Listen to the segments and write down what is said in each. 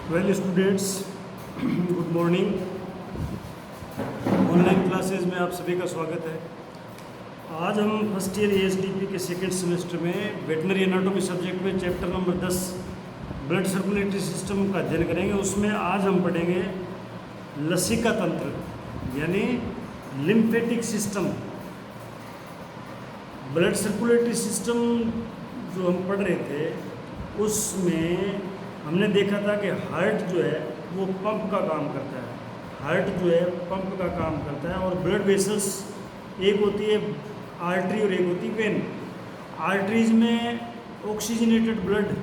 Well students, good morning. Online classes में आप सभी का स्वागत है। आज हम फर्स्ट ईयर एएसडीपी के सेकेंड सेमेस्टर में वेटनरी एनाटॉमी सब्जेक्ट में chapter number 10 blood circulatory system का अध्ययन करेंगे। उसमें आज हम पढ़ेंगे लसिका तंत्र यानी lymphatic system. Blood circulatory system जो हम पढ़ रहे थे उसमें हमने देखा था कि हार्ट जो है वो पंप का काम करता है। हार्ट जो है पंप का काम करता है और ब्लड वेसल्स एक होती है आर्टरी और एक होती है वेन। आर्टरीज में ऑक्सीजनेटेड ब्लड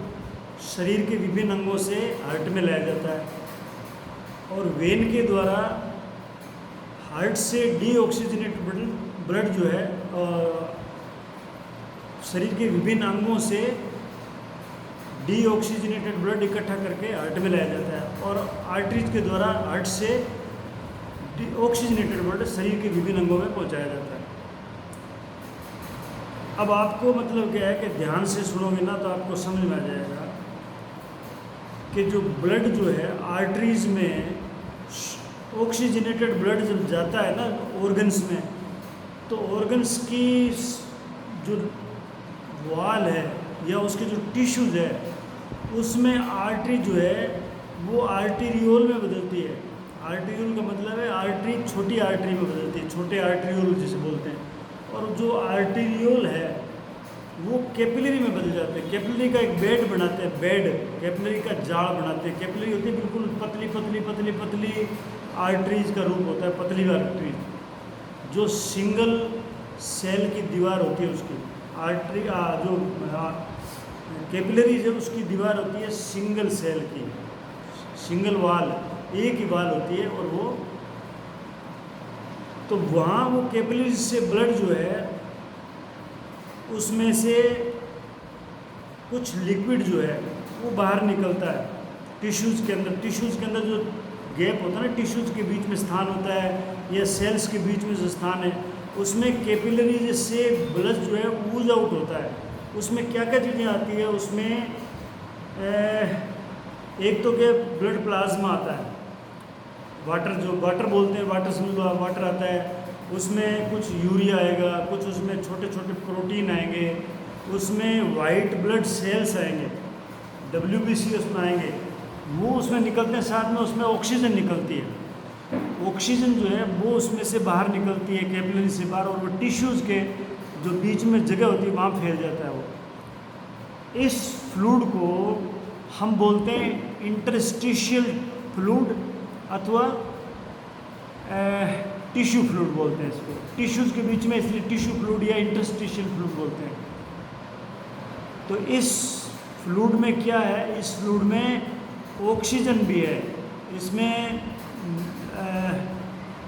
शरीर के विभिन्न अंगों से हार्ट में लाया जाता है और वेन के द्वारा हार्ट से डीऑक्सीजनेटेड ब्लड जो है शरीर के विभिन्न अंगों से डीऑक्सीजनेटेड ब्लड इकट्ठा करके हार्ट में लाया जाता है और आर्टरीज के द्वारा हार्ट से ऑक्सीजनेटेड ब्लड शरीर के विभिन्न अंगों में पहुंचाया जाता है। अब आपको मतलब क्या है कि ध्यान से सुनोगे ना तो आपको समझ में आ जाएगा कि जो ब्लड जो है आर्टरीज में ऑक्सीजनेटेड ब्लड जब जाता है ना ऑर्गन्स में, तो ऑर्गन्स की जो वॉल है या उसके जो टिश्यूज है उसमें आर्टरी जो है वो आर्टीरियोल में बदलती है। आर्टीरियोल का मतलब है आर्टरी छोटी आर्टरी में बदलती है, छोटे आर्टीरियोल जिसे बोलते हैं। और जो आर्टीरियोल है वो कैपिलरी में बदल जाते हैं। कैपिलरी का एक बेड बनाते हैं, बेड कैपिलरी का जाल बनाते हैं। कैपिलरी होती है बिल्कुल पतली पतली पतली पतली आर्टरीज का रूप होता है, पतली आर्टरीज जो सिंगल सेल की दीवार होती है। उसकी आर्टरी जो कैपिलरी जब उसकी दीवार होती है सिंगल सेल की, सिंगल वाल, एक ही वाल होती है और वो तो वहाँ वो कैपिलरी से ब्लड जो है उसमें से कुछ लिक्विड जो है वो बाहर निकलता है टिश्यूज़ के अंदर। टिश्यूज़ के अंदर जो गैप होता है ना, टिश्यूज़ के बीच में स्थान होता है या सेल्स के बीच में जो स्थान है उसमें कैपिलरी से ब्लड जो है वूज आउट होता है। उसमें क्या क्या चीज़ें आती है उसमें एक तो क्या ब्लड प्लाज्मा आता है, वाटर जो वाटर बोलते हैं, वाटर समझ लो, वाटर आता है। उसमें कुछ यूरिया आएगा, कुछ उसमें छोटे छोटे प्रोटीन आएंगे, उसमें वाइट ब्लड सेल्स आएंगे, WBC उसमें आएंगे, वो उसमें निकलते हैं। साथ में उसमें ऑक्सीजन निकलती है। ऑक्सीजन जो है वो उसमें से बाहर निकलती है कैपिलरी से बाहर और वो टिश्यूज़ के जो बीच में जगह होती है वहाँ फैल जाता है वो। इस फ्लूइड को हम बोलते हैं इंटरस्टिशियल फ्लूइड अथवा टिश्यू फ्लूइड बोलते हैं इसको। टिश्यूज़ के बीच में इसलिए टिश्यू फ्लूइड या इंटरस्टिशियल फ्लूइड बोलते हैं। तो इस फ्लूइड में क्या है, इस फ्लूइड में ऑक्सीजन भी है, इसमें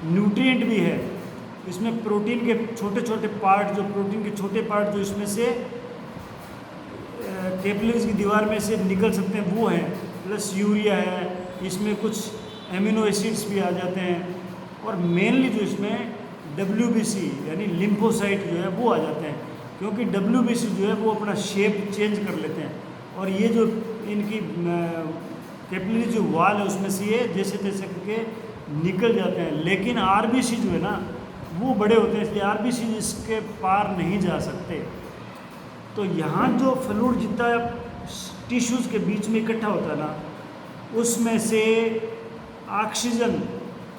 न्यूट्रिएंट भी है, इसमें प्रोटीन के छोटे छोटे पार्ट, जो प्रोटीन के छोटे पार्ट जो इसमें से कैपिलरीज की दीवार में से निकल सकते हैं वो हैं, प्लस यूरिया है, इसमें कुछ एमिनो एसिड्स भी आ जाते हैं और मेनली जो इसमें WBC यानी लिम्फोसाइट जो है वो आ जाते हैं, क्योंकि WBC जो है वो अपना शेप चेंज कर लेते हैं और ये जो इनकी कैपिलरी जो वॉल है उसमें से ये जैसे तैसे करके निकल जाते हैं। लेकिन RBC जो है ना वो बड़े होते हैं, इसलिए RBC इसके पार नहीं जा सकते। तो यहाँ जो फ्लूइड जितना टिश्यूज़ के बीच में इकट्ठा होता है ना उसमें से ऑक्सीजन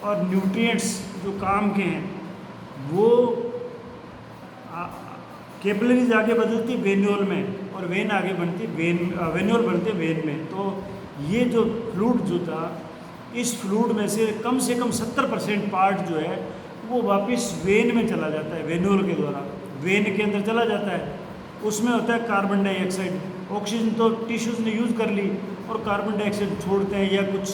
और न्यूट्रिएंट्स जो काम के हैं वो कैपिलरीज आगे बदलती वेन्यूल में और वेन आगे बनती वेन्यूल बनते वेन में। तो ये जो फ्लूइड जो था, इस फ्लूइड में से कम 70% पार्ट जो है वो वापस वेन में चला जाता है, वेन्यूल के द्वारा वेन के अंदर चला जाता है। उसमें होता है कार्बन डाइऑक्साइड। ऑक्सीजन तो टिश्यूज़ ने यूज़ कर ली और कार्बन डाइऑक्साइड छोड़ते हैं या कुछ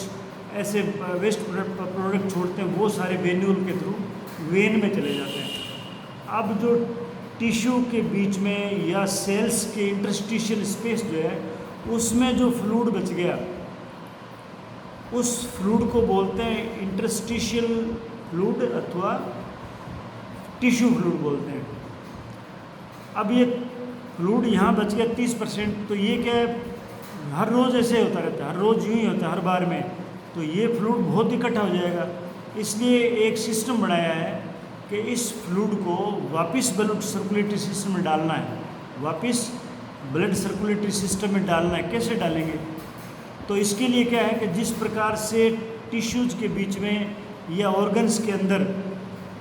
ऐसे वेस्ट प्रोडक्ट छोड़ते हैं, वो सारे वेन्यूल के थ्रू वेन में चले जाते हैं। अब जो टिश्यू के बीच में या सेल्स के इंटरस्टिशियल स्पेस जो है उसमें जो फ्लूइड बच गया उस फ्लूइड को बोलते हैं इंटरस्टिशियल फ्लूइड अथवा टिश्यू फ्लूइड बोलते हैं। अब ये फ्लूइड यहाँ बच गया 30%, तो ये क्या है हर रोज़ ऐसे होता रहता है, हर रोज़ यूँ ही होता है, हर बार में, तो ये फ्लूइड बहुत इकट्ठा हो जाएगा। इसलिए एक सिस्टम बनाया है कि इस फ्लूइड को वापस ब्लड सर्कुलेटरी सिस्टम में डालना है, वापस ब्लड सर्कुलेटरी सिस्टम में डालना है। कैसे डालेंगे? तो इसके लिए क्या है कि जिस प्रकार से टिश्यूज़ के बीच में या ऑर्गन्स के अंदर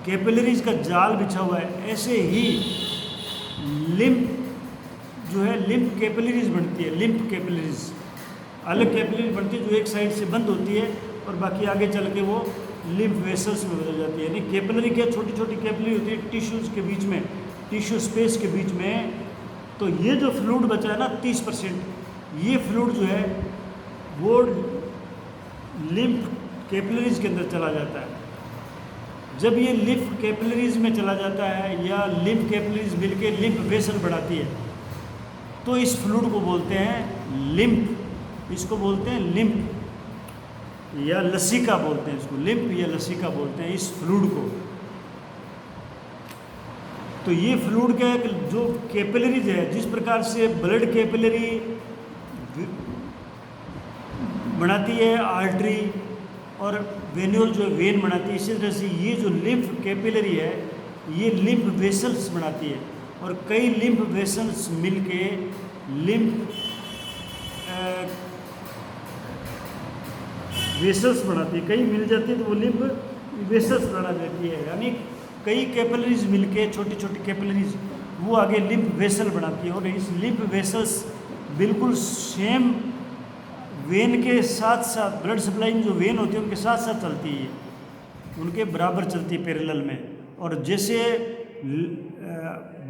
कैपिलरीज का जाल बिछा हुआ है, ऐसे ही लिम्फ जो है, लिम्फ कैपिलरीज बनती है। लिम्फ कैपिलरीज अलग कैपिलरीज बनती है जो एक साइड से बंद होती है और बाकी आगे चल के वो लिम्फ वेसल्स में बदल जाती है। यानी कैपिलरी क्या, छोटी छोटी कैपिलरी होती है टिश्यूज़ के बीच में, टिश्यू स्पेस के बीच में। तो ये जो फ्लूइड बचा है ना 30%, ये फ्लूइड जो है वो लिम्फ कैपिलरीज के अंदर चला जाता है। जब ये लिम्फ कैपिलरीज में चला जाता है या लिम्फ कैपिलरीज मिलके लिम्फ वेसल बढ़ाती है, तो इस फ्लूइड को बोलते हैं लिम्फ। इसको बोलते हैं लिम्फ या लसिका बोलते हैं, इसको लिम्फ या लसिका बोलते हैं इस फ्लूइड को। तो ये फ्लूइड क्या है, जो कैपिलरीज है, जिस प्रकार से ब्लड कैपिलरी बनाती है आर्टरी और वेन्यूल जो वेन बनाती है, इसी तरह से ये जो लिम्फ कैपिलरी है ये लिम्फ वेसल्स बनाती है। और कई लिम्फ वेसल्स मिलके लिम्फ वेसल्स बनाती है, कई मिल जाती है तो वो लिम्फ वेसल्स बना देती है। यानी कई कैपिलरीज मिलके, छोटी छोटी कैपिलरीज, वो आगे लिम्फ वेसल बनाती है। और इस लिम्फ वेसल्स बिल्कुल सेम वेन के साथ साथ, ब्लड सप्लाई जो वेन होती है उनके साथ साथ चलती है, उनके बराबर चलती है पैरेलल में। और जैसे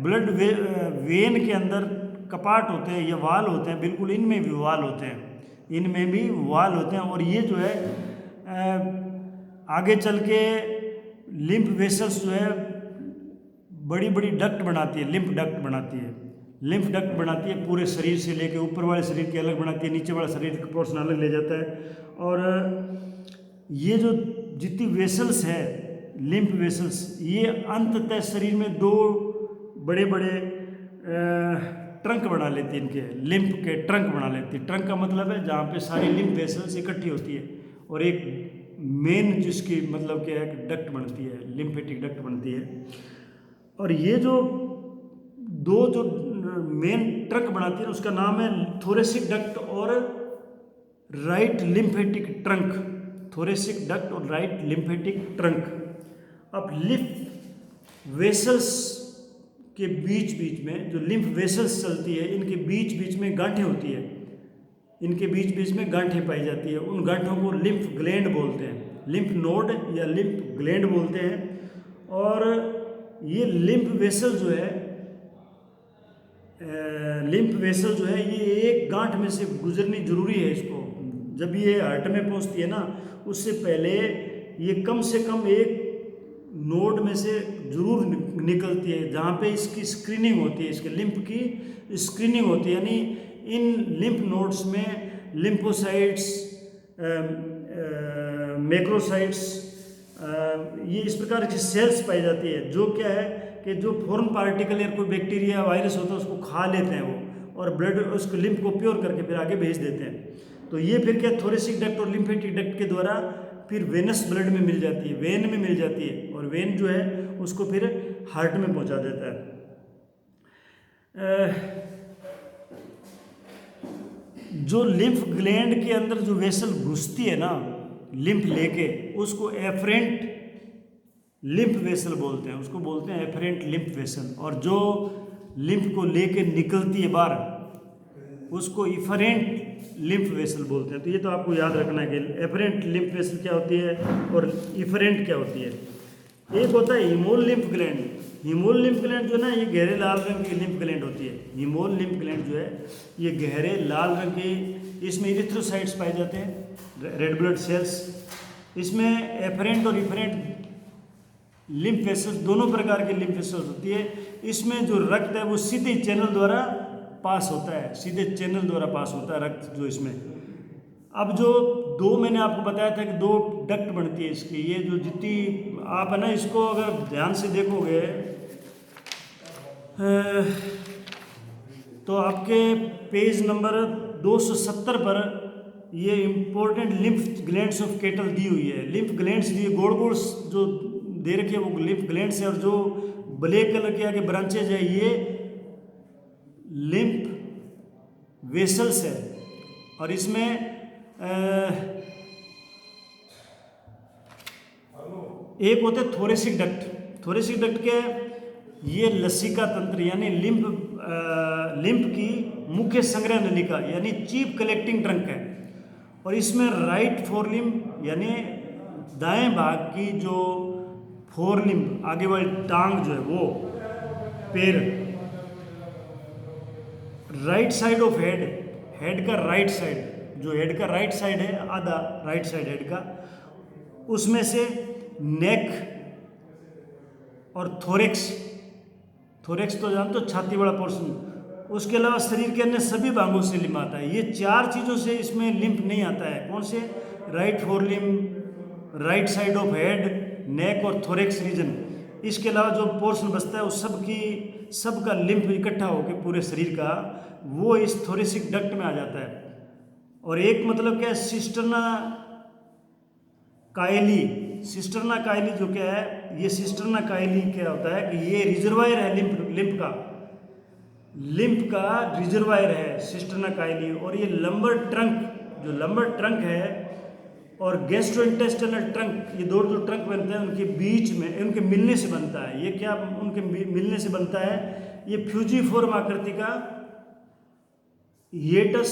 ब्लड वेन के अंदर कपाट होते हैं या वाल होते हैं, बिल्कुल इनमें भी वाल होते हैं, इनमें भी वाल होते हैं। और ये जो है आगे चल के लिम्फ वेसल्स जो है बड़ी बड़ी डक्ट बनाती है, लिम्फ डक्ट बनाती है, लिम्फ डक्ट बनाती है। पूरे शरीर से लेके ऊपर वाले शरीर के अलग बनाती है, नीचे वाला शरीर का पोर्शन अलग ले जाता है। और ये जो जितनी वेसल्स है, लिम्फ वेसल्स, ये अंततः शरीर में दो बड़े बड़े ट्रंक बना लेती है, इनके लिम्फ के ट्रंक बना लेती है। ट्रंक का मतलब है जहाँ पे सारी लिम्फ वेसल्स इकट्ठी होती है और एक मेन जिसकी मतलब क्या है डक्ट बनती है, लिम्फेटिक डक्ट बनती है। और ये जो दो जो मेन ट्रंक बनाती है उसका नाम है थोरेसिक डक्ट और right lymphatic trunk, thoracic duct और राइट लिम्फेटिक ट्रंक। अब लिम्फ वेसल्स के बीच बीच में जो लिम्फ वेसल्स चलती है, इनके बीच बीच में गांठें होती है, इनके बीच बीच में गांठें पाई जाती है। उन गांठों को लिम्फ ग्लैंड बोलते हैं, लिम्फ नोड या लिम्फ ग्लैंड बोलते हैं। और ये लिम्फ वेसल जो है, लिम्फ वेसल जो है ये एक गांठ में से गुजरनी जरूरी है। इसको जब ये हार्ट में पहुंचती है ना, उससे पहले ये कम से कम एक नोड में से जरूर निकलती है जहाँ पे इसकी स्क्रीनिंग होती है, इसके लिम्फ की स्क्रीनिंग होती है। यानी इन लिम्फ नोड्स में लिम्फोसाइट्स, मैक्रोसाइट्स, ये इस प्रकार की सेल्स पाई जाती है, जो क्या है कि जो फॉरेन पार्टिकल या कोई बैक्टीरिया वायरस होता है उसको खा लेते हैं वो, और ब्लड उसको लिम्फ को प्योर करके फिर आगे भेज देते हैं। तो ये फिर क्या थोरेसिक डक्ट और लिम्फेटिक डक्ट के द्वारा फिर वेनस ब्लड में मिल जाती है, वेन में मिल जाती है, और वेन जो है उसको फिर हार्ट में पहुंचा देता है। जो लिम्फ ग्लैंड के अंदर जो वेसल घुसती है ना लिम्फ लेके, उसको एफरेंट लिम्फ वेसल बोलते हैं, उसको बोलते हैं एफरेंट लिम्फ वेसल। और जो लिम्फ को लेके निकलती है बाहर, उसको इफरेंट लिम्फ वेसल बोलते हैं। तो ये तो आपको याद रखना है कि एफरेंट लिम्फ वेसल क्या होती है और इफरेंट क्या होती है। एक होता है हिमोल लिम्फ ग्लैंड। हिमोल लिम्फ ग्लैंड जो है ना, ये गहरे लाल रंग की लिम्फ ग्लैंड होती है। हिमोल लिम्फ ग्लैंड जो है ये गहरे लाल रंग के, इसमें इरिथ्रोसाइट्स पाए जाते हैं, रेड ब्लड सेल्स। इसमें एफरेंट और इफरेंट लिम्फ वेसल्स, दोनों प्रकार के लिम्फ वेसल्स होती है। इसमें जो रक्त है वो सीधे चैनल द्वारा पास होता है, सीधे चैनल द्वारा पास होता है रक्त जो इसमें। अब जो दो मैंने आपको बताया था कि दो डक्ट बनती है इसकी, ये जो जितनी आप है ना, इसको अगर ध्यान से देखोगे तो आपके पेज नंबर 270 पर ये important lymph glands of cattle दी हुई है। लिम्फ ग्लैंड्स दिए गोल गोल जो दे रखे है वो लिम्फ ग्लैंड्स है, और जो ब्लैक कलर के आगे ब्रांचेज है ये लिम्फ वेसल्स है। और इसमें एक होते थोरेसिक डक्ट। थोरेसिक डक्ट क्या है? ये लसिका तंत्र यानी लिम्फ की मुख्य संग्रह नलिका यानी चीफ कलेक्टिंग ट्रंक है। और इसमें राइट फोरलिम्ब यानी दाएं भाग की जो फोरलिम्ब आगे वाली टांग जो है वो पैर, right side of head, head का राइट साइड, जो हेड का राइट साइड है आधा राइट साइड हेड का, उसमें से नेक और थोरेक्स, थोरेक्स तो जानते हो छाती वाला पोर्शन, उसके अलावा शरीर के अन्य सभी भागों से लिम्फ आता है। ये 4 चीज़ों से इसमें लिम्फ नहीं आता है। कौन से? Right forelimb, right side of head, neck और थोरेक्स रीजन। इसके अलावा जो पोर्शन बचता है उस सब का लिम्फ इकट्ठा होकर पूरे शरीर का वो इस थोरेसिक डक्ट में आ जाता है। और एक मतलब क्या है? सिस्टर्ना कायली। सिस्टर्ना कायली जो क्या है? ये सिस्टर्ना कायली क्या होता है कि ये रिजर्वायर है लिम्फ का रिजर्वायर है सिस्टर्ना कायली। और ये लंबर ट्रंक, जो लंबर ट्रंक है और गैस्ट्रोइंटेस्टाइनल ट्रंक, ये दो जो ट्रंक बनते हैं उनके बीच में, उनके मिलने से बनता है। ये क्या उनके मिलने से बनता है? ये फ्यूजीफॉर्म आकृति का हिएटस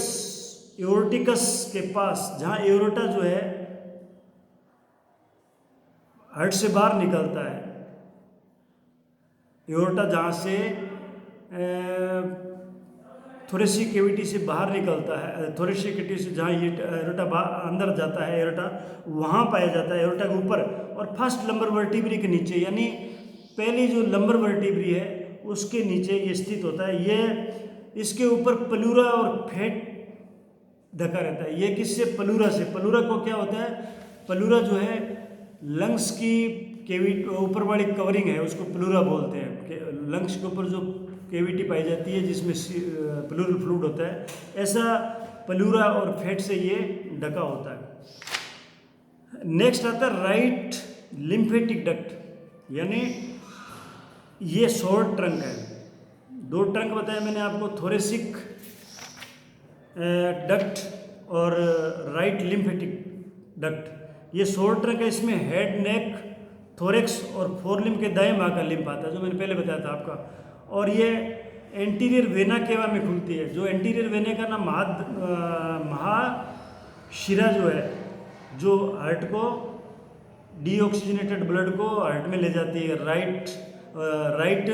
एओर्टिकस के पास, जहाँ एओर्टा जो है हार्ट से बाहर निकलता है, एओर्टा जहाँ से थोरेसिक कैविटी से बाहर निकलता है, थोरेसिक कैविटी से जहाँ ये एओर्टा अंदर जाता है, एओर्टा वहाँ पाया जाता है, एओर्टा के ऊपर और फर्स्ट लंबर वर्टिब्री के नीचे, यानी पहली जो लंबर वर्टिब्री है उसके नीचे ये स्थित होता है। ये इसके ऊपर प्लूरा और फैट ढका रहता है। ये किससे? प्लूरा से। प्लूरा को क्या होता है? प्लूरा जो है लंग्स की कैविटी ऊपर वाली कवरिंग है, उसको प्लूरा बोलते हैं। लंग्स के ऊपर जो कैविटी पाई जाती है जिसमें प्लूरल फ्लूइड होता है, ऐसा प्लूरा और फैट से ये ढका होता है। नेक्स्ट आता है राइट लिम्फेटिक डक्ट, यानी ये शॉर्ट ट्रंक है। 2 ट्रंक बताया मैंने आपको, थोरेसिक डक्ट और राइट लिम्फेटिक डक्ट। ये शॉर्ट ट्रंक है, इसमें हेड, नेक, थोरेक्स और फोरलिम्ब के दाएं भाग का लिम्फ आता है, जो मैंने पहले बताया था आपका। और ये एंटीरियर वेना केवा में खुलती है। जो एंटीरियर वेने का नाम महाशिरा जो है, जो हार्ट को डीऑक्सीजनेटेड ब्लड को हार्ट में ले जाती है, राइट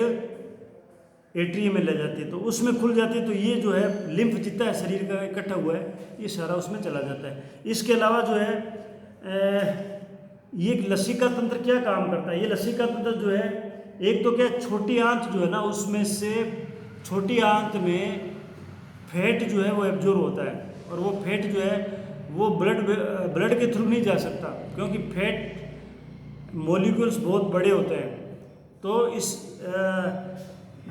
एट्रियम में ले जाती है, तो उसमें खुल जाती है। तो ये जो है लिम्फ जितना है शरीर का इकट्ठा हुआ है ये सारा उसमें चला जाता है। इसके अलावा जो है ये लसिका तंत्र क्या काम करता है? ये लसिका तंत्र जो है, एक तो क्या छोटी आंत जो है ना, उसमें से छोटी आंत में फैट जो है वो एब्जॉर्ब होता है, और वो फैट जो है वो ब्लड के थ्रू नहीं जा सकता, क्योंकि फैट मॉलिक्यूल्स बहुत बड़े होते हैं। तो इस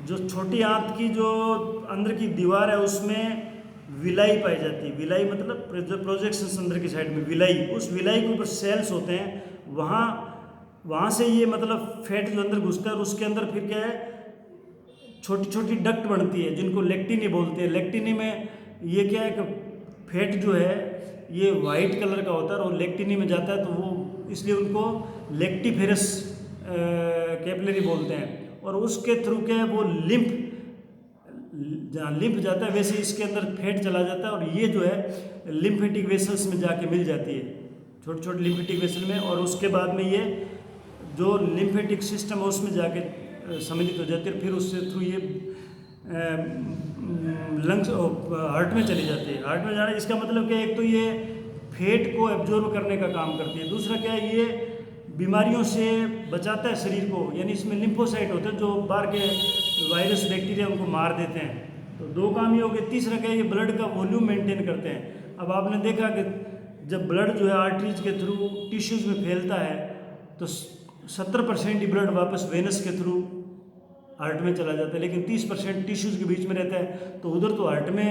जो छोटी आंत की जो अंदर की दीवार है उसमें विलाई पाई जाती है। विलाई मतलब प्रोजेक्शन अंदर की साइड में विलाई, उस विलाई के ऊपर सेल्स होते हैं, वहाँ से ये मतलब फैट जो अंदर घुसता है, और उसके अंदर फिर क्या है छोटी छोटी डक्ट बनती है जिनको लेक्टिनी बोलते हैं। लेक्टिनी में ये क्या है कि फैट जो है ये वाइट कलर का होता है और लेक्टिनी में जाता है, तो वो इसलिए उनको लेक्टिफेरस कैपिलरी बोलते हैं। और उसके थ्रू क्या है वो लिम्फ, जहाँ लिम्फ जाता है वैसे इसके अंदर फैट चला जाता है, और ये जो है लिम्फेटिक वेसल्स में जाके मिल जाती है, छोटे छोटे लिम्फेटिक वेसल में। और उसके बाद में ये जो लिम्फेटिक सिस्टम है उसमें जाके सम्मिलित हो जाती है, फिर उससे थ्रू ये लंग्स हार्ट में चली जाती है। हार्ट में जाना इसका मतलब क्या है? एक तो ये फैट को एब्जॉर्ब करने का काम करती है, दूसरा क्या है ये बीमारियों से बचाता है शरीर को, यानी इसमें लिम्फोसाइट होते हैं जो बाहर के वायरस बैक्टीरिया उनको मार देते हैं। तो 2 काम ये हो गए। तीसरा क्या है ये ब्लड का वॉल्यूम मेंटेन करते हैं। अब आपने देखा कि जब ब्लड जो है आर्टरीज के थ्रू टिश्यूज़ में फैलता है तो 70% ही ब्लड वापस वेनस के थ्रू हार्ट में चला जाता है, लेकिन 30% टिश्यूज़ के बीच में रहता है। तो उधर तो हार्ट में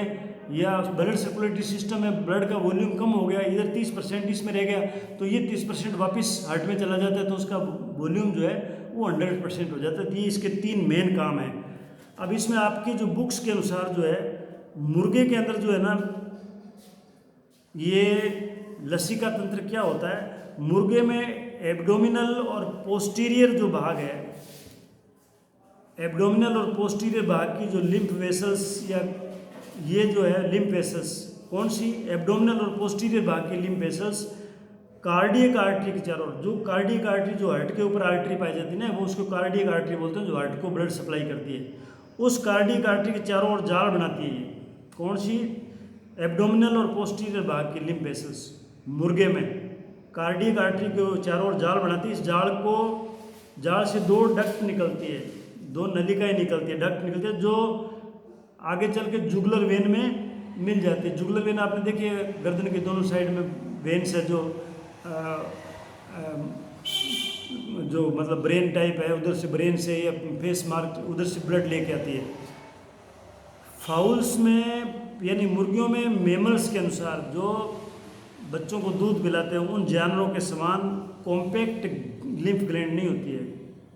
या ब्लड सर्कुलेटरी सिस्टम में ब्लड का वॉल्यूम कम हो गया, इधर 30% इसमें रह गया, तो ये 30% वापस हार्ट में चला जाता है, तो उसका वॉल्यूम जो है वो 100% हो जाता है। तो ये इसके 3 मेन काम हैं। अब इसमें आपकी जो बुक्स के अनुसार जो है, मुर्गे के अंदर जो है ना, ये लसिका तंत्र क्या होता है, मुर्गे में एब्डोमिनल और पोस्टीरियर जो भाग है, एब्डोमिनल और पोस्टीरियर भाग की जो लिम्फ वेसल्स, या ये जो है लिम्फ वेसल्स, कौन सी, एब्डोमिनल और पोस्टीरियर भाग की लिम्फ वेसल्स कार्डियक आर्टरी के चारों ओर, जो कार्डियक आर्टरी जो हार्ट के ऊपर आर्टरी पाई जाती है ना, वो उसको कार्डियक आर्टरी बोलते हैं, जो हार्ट को ब्लड सप्लाई करती है, उस कार्डियक आर्टरी के चारों ओर जाल बनाती है। ये कौन सी, एब्डोमिनल और पोस्टीरियर भाग की लिम्फ वेसल्स मुर्गे में कार्डियक आर्टरी के चारों ओर जाल बनाती है। इस जाल से 2 डक्ट निकलती है, 2 नलिकाएं निकलती है, डक्ट निकलती है, जो आगे चल के जुगुलर वेन में मिल जाती है। जुगुलर वेन आपने देखी है, गर्दन के दोनों साइड में वेन्स है, जो मतलब ब्रेन टाइप है, उधर से ब्रेन से या फेस मार्क उधर से ब्लड लेके आती है। फाउल्स में यानी मुर्गियों में मेमल्स के अनुसार जो बच्चों को दूध पिलाते हैं, उन जानवरों के समान कॉम्पैक्ट लिम्फ ग्लैंड नहीं होती है।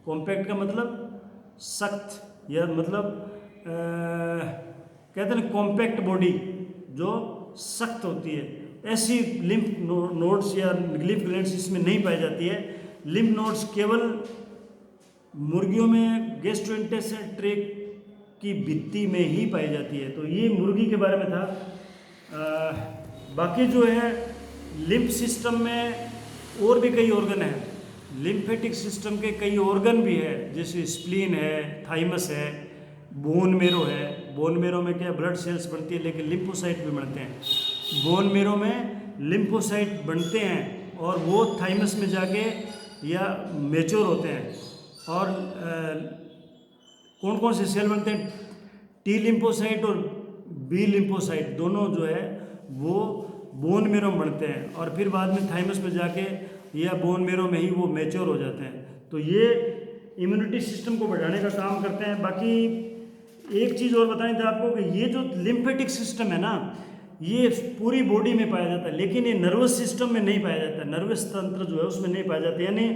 कॉम्पैक्ट का मतलब सख्त, या मतलब कहते हैं कॉम्पैक्ट बॉडी जो सख्त होती है, ऐसी लिम्फ नोड्स या लिम्फ ग्लैंड्स इसमें नहीं पाई जाती है। लिम्फ नोड्स केवल मुर्गियों में गैस्ट्रोइंटेस्टाइनल ट्रैक्ट की भित्ति में ही पाई जाती है। तो ये मुर्गी के बारे में था। बाकी जो है लिम्फ सिस्टम में और भी कई ऑर्गन हैं, लिम्फेटिक सिस्टम के कई ऑर्गन भी है, जैसे स्प्लीन है, थाइमस है, बोन मेरो है। बोन मेरो में क्या ब्लड सेल्स बनती है, लेकिन लिम्फोसाइट भी बनते हैं। बोन मेरो में लिम्फोसाइट बनते हैं और वो थाइमस में जाके या मैच्योर होते हैं। और कौन कौन से सेल बनते हैं, टी लिम्फोसाइट और बी लिम्फोसाइट दोनों जो है वो बोन मेरो में बनते हैं, और फिर बाद में थाइमस में जाके या बोन मेरो में ही वो मैच्योर हो जाते हैं। तो ये इम्यूनिटी सिस्टम को बढ़ाने का काम करते हैं। बाकी एक चीज़ और बतानी था आपको कि ये जो लिम्फेटिक सिस्टम है ना, ये पूरी बॉडी में पाया जाता है, लेकिन ये नर्वस सिस्टम में नहीं पाया जाता। नर्वस तंत्र जो है उसमें नहीं पाया जाता, यानी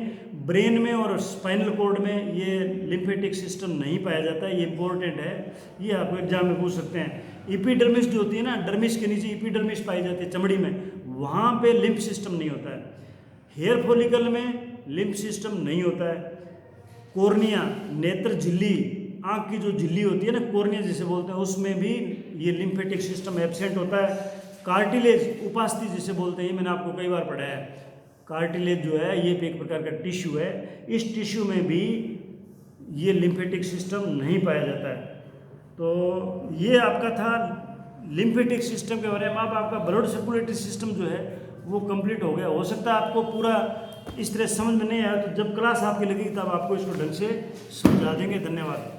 ब्रेन में और स्पाइनल कॉर्ड में ये लिम्फेटिक सिस्टम नहीं पाया जाता। ये इंपॉर्टेंट है, ये आपको एग्जाम में पूछ सकते हैं। एपिडर्मिस जो होती है ना, डर्मिस के नीचे एपिडर्मिस पाई जाती है चमड़ी में, वहाँ पे लिम्फ सिस्टम नहीं होता है। हेयर फॉलिकल में लिम्फ सिस्टम नहीं होता है। कॉर्निया, नेत्र झिल्ली, आँख की जो झिल्ली होती है ना, कॉर्निया जिसे बोलते हैं, उसमें भी ये लिम्फेटिक सिस्टम एब्सेंट होता है। कार्टिलेज, उपास्थि जिसे बोलते हैं, ये मैंने आपको कई बार पढ़ाया है। कार्टिलेज जो है ये एक प्रकार का टिश्यू है, इस टिश्यू में भी ये लिम्फेटिक सिस्टम नहीं पाया जाता है। तो ये आपका था लिम्फेटिक सिस्टम के बारे में। अब आपका ब्लड सर्कुलेटरी सिस्टम जो है वो कंप्लीट हो गया। हो सकता है आपको पूरा इस तरह समझ में नहीं आया, तो जब क्लास आपकी लगेगी तब आपको इसको ढंग से समझा देंगे। धन्यवाद।